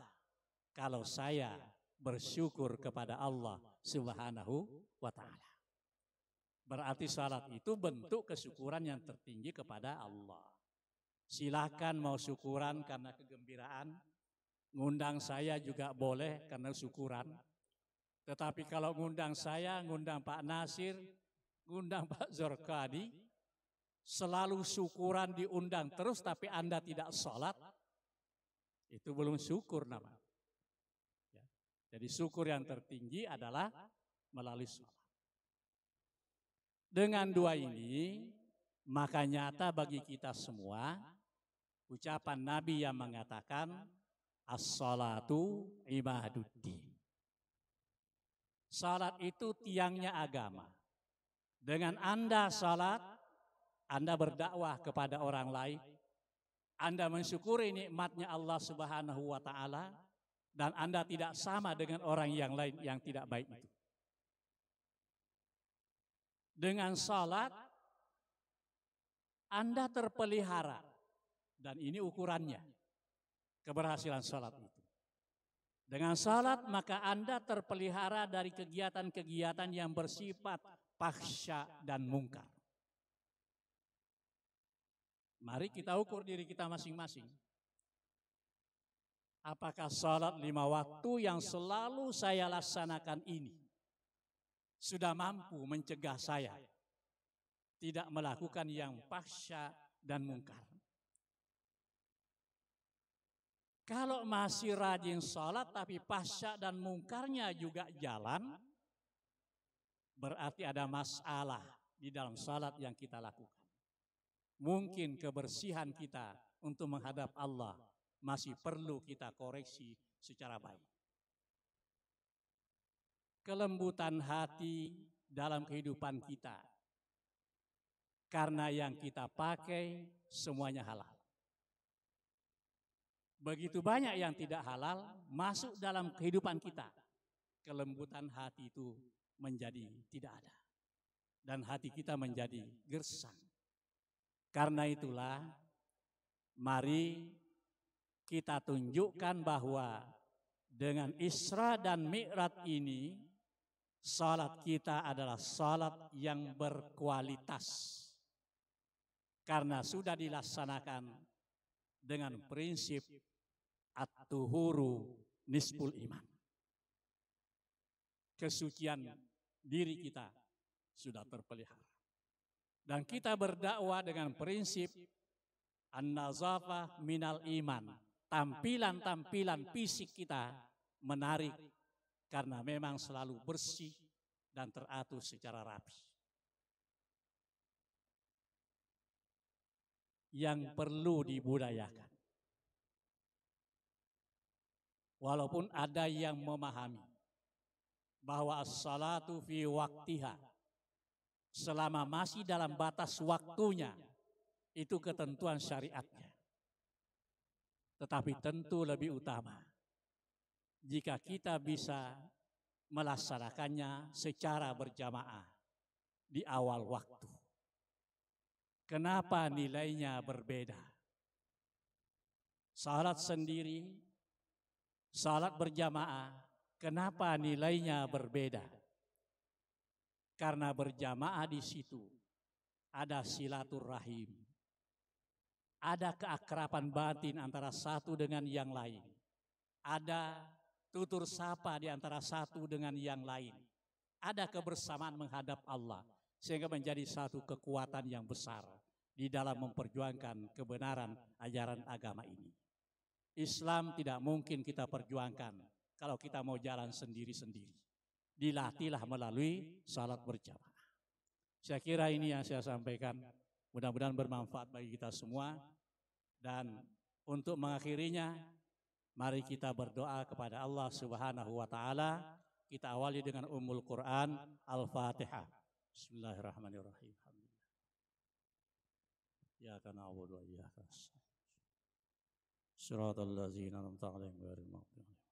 kalau saya bersyukur kepada Allah Subhanahu wa Ta'ala? Berarti salat itu bentuk kesyukuran yang tertinggi kepada Allah. Silakan mau syukuran karena kegembiraan, ngundang saya juga boleh karena syukuran. Tetapi kalau ngundang saya, ngundang Pak Nasir, ngundang Pak Zorkadi, selalu syukuran diundang terus tapi Anda tidak sholat, itu belum syukur namanya. Jadi syukur yang tertinggi adalah melalui sholat. Dengan dua ini, maka nyata bagi kita semua, ucapan Nabi yang mengatakan, as-salatu imaduddin. Salat itu tiangnya agama. Dengan Anda salat, Anda berdakwah kepada orang lain, Anda mensyukuri nikmatnya Allah Subhanahu wa Ta'ala, dan Anda tidak sama dengan orang yang lain yang tidak baik itu. Dengan salat, Anda terpelihara, dan ini ukurannya, keberhasilan salat itu. Dengan salat maka Anda terpelihara dari kegiatan-kegiatan yang bersifat fahsya dan mungkar. Mari kita ukur diri kita masing-masing. Apakah salat 5 waktu yang selalu saya laksanakan ini sudah mampu mencegah saya tidak melakukan yang fahsya dan mungkar? Kalau masih rajin salat tapi fahsya dan mungkarnya juga jalan, berarti ada masalah di dalam salat yang kita lakukan. Mungkin kebersihan kita untuk menghadap Allah masih perlu kita koreksi secara baik. Kelembutan hati dalam kehidupan kita, karena yang kita pakai semuanya halal. Begitu banyak yang tidak halal masuk dalam kehidupan kita. Kelembutan hati itu menjadi tidak ada. Dan hati kita menjadi gersang. Karena itulah, mari kita tunjukkan bahwa dengan Isra dan Mi'raj ini, salat kita adalah salat yang berkualitas. Karena sudah dilaksanakan dengan prinsip at-tuhuru nisful iman. Kesucian diri kita sudah terpelihara. Dan kita berdakwah dengan prinsip an-nazafah minal iman. Tampilan-tampilan fisik kita menarik karena memang selalu bersih dan teratur secara rapi. Yang perlu dibudayakan. Walaupun ada yang memahami bahwa as-salatu fi waktiha, selama masih dalam batas waktunya, itu ketentuan syariatnya. Tetapi tentu lebih utama jika kita bisa melaksanakannya secara berjamaah di awal waktu. Kenapa nilainya berbeda? Salat sendiri, salat berjamaah, kenapa nilainya berbeda? Karena berjamaah di situ ada silaturahim, ada keakraban batin antara satu dengan yang lain, ada tutur sapa di antara satu dengan yang lain, ada kebersamaan menghadap Allah, sehingga menjadi satu kekuatan yang besar di dalam memperjuangkan kebenaran ajaran agama ini. Islam tidak mungkin kita perjuangkan kalau kita mau jalan sendiri-sendiri. Dilatihlah melalui salat berjamaah. Saya kira ini yang saya sampaikan, mudah-mudahan bermanfaat bagi kita semua. Dan untuk mengakhirinya, mari kita berdoa kepada Allah Subhanahu wa taala. Kita awali dengan Ummul Quran, Al-Fatihah. Bismillahirrahmanirrahim. Iyyaka na'budu wa iyyaka nasta'in. Shiratal ladzina an'amta 'alaihim ghairil maghdubi 'alaihim.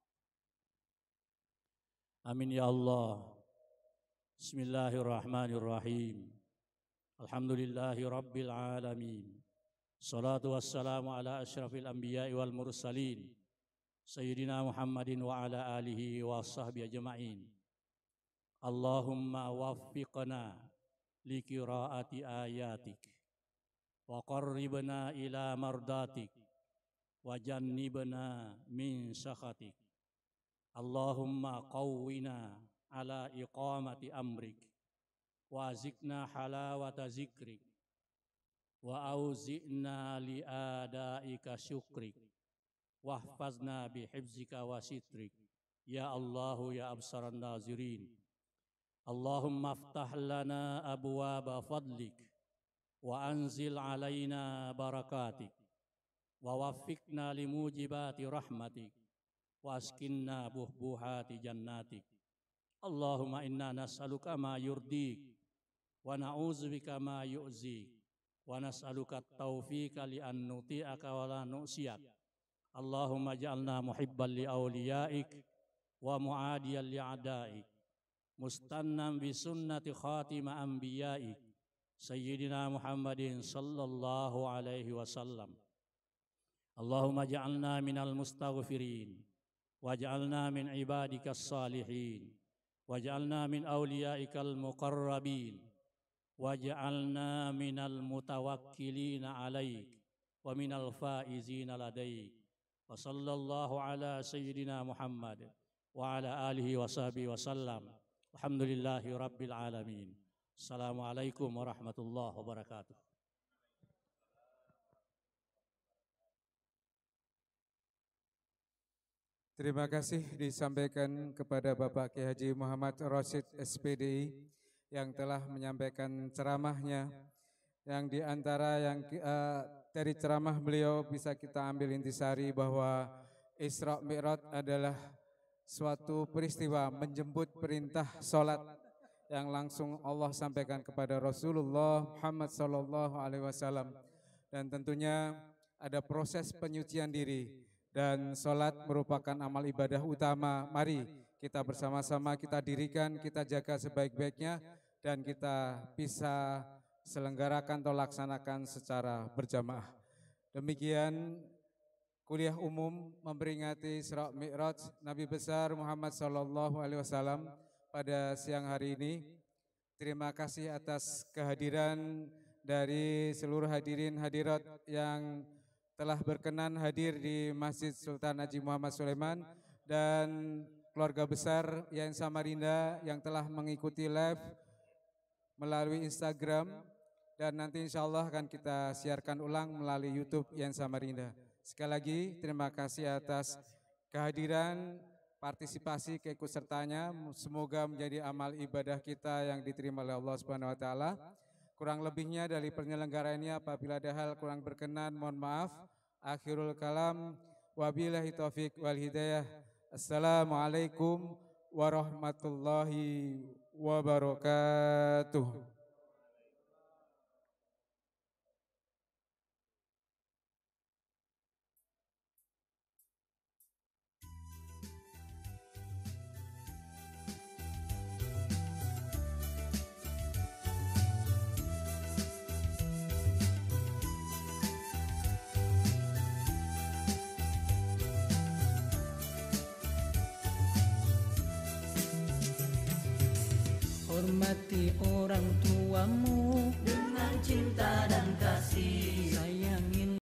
Amin ya Allah. Bismillahirrahmanirrahim. Alhamdulillahi rabbil alamin. Salatu wassalamu ala asyrafil anbiya'i wal mursalin. Sayyidina Muhammadin wa ala alihi wa sahbihi ajma'in. Allahumma waffiqna li qiraati ayatik wa qarribna ila mardatik wa jannibna min sakhatik. Allahumma qawwina ala iqamati amrik wa zikna halawata zikrik wa auzi'na li adaika syukrik wahfazna bihifzika wa sitrik ya Allahu ya absaran nazirin. Allahumma aftah lana abwaba fadlik wa anzil alaina barakatik wa waffiqna limujibati rahmatik wa askinna buhbuhati jannatik. Allahumma inna nas'aluka ma yurdik wa na'udzubika ma yu'zik wa nas'aluka at-taufiqa li an nuti'aka wa la nu'siyak. Allahumma ja'alna muhibban li awliyaik wa mu'adiyan li a'daik mustannan bi sunnati khatima anbiyaik Sayyidina Muhammadin sallallahu alaihi wasallam. Allahumma ja'alna minal mustaghfirin waj'alna min ibadikas salihin waj'alna min awliyaikal muqarrabin waj'alna minal mutawakkilina alaik wa minal faizina ladaik. Wa sallallahu ala sayyidina Muhammad wa ala alihi wa sahbihi wa sallam. Alhamdulillahi rabbil alamin. Assalamualaikum warahmatullahi wabarakatuh. Terima kasih disampaikan kepada Bapak Kiai Haji Muhammad Rasyid SPDI yang telah menyampaikan ceramahnya, yang diantara dari ceramah beliau bisa kita ambil intisari bahwa Isra Mi'raj adalah suatu peristiwa menjemput perintah sholat yang langsung Allah sampaikan kepada Rasulullah Muhammad SAW, dan tentunya ada proses penyucian diri, dan sholat merupakan amal ibadah utama. Mari kita bersama-sama kita dirikan, kita jaga sebaik-baiknya, dan kita bisa selenggarakan atau laksanakan secara berjamaah. Demikian kuliah umum memperingati Isra Mi'raj Nabi besar Muhammad SAW pada siang hari ini. Terima kasih atas kehadiran dari seluruh hadirin hadirat yang telah berkenan hadir di Masjid Sultan Haji Muhammad Sulaiman, dan keluarga besar Yayasan Samarinda yang telah mengikuti live melalui Instagram, dan nanti insya Allah akan kita siarkan ulang melalui YouTube Yayasan Samarinda. Sekali lagi terima kasih atas kehadiran, partisipasi, keikutsertanya. Semoga menjadi amal ibadah kita yang diterima oleh Allah Subhanahu wa taala. Kurang lebihnya dari penyelenggara ini apabila ada hal kurang berkenan mohon maaf. Akhirul kalam wabillahi taufik wal hidayah. Assalamualaikum warahmatullahi wabarakatuh. Hormati orang tuamu dengan cinta dan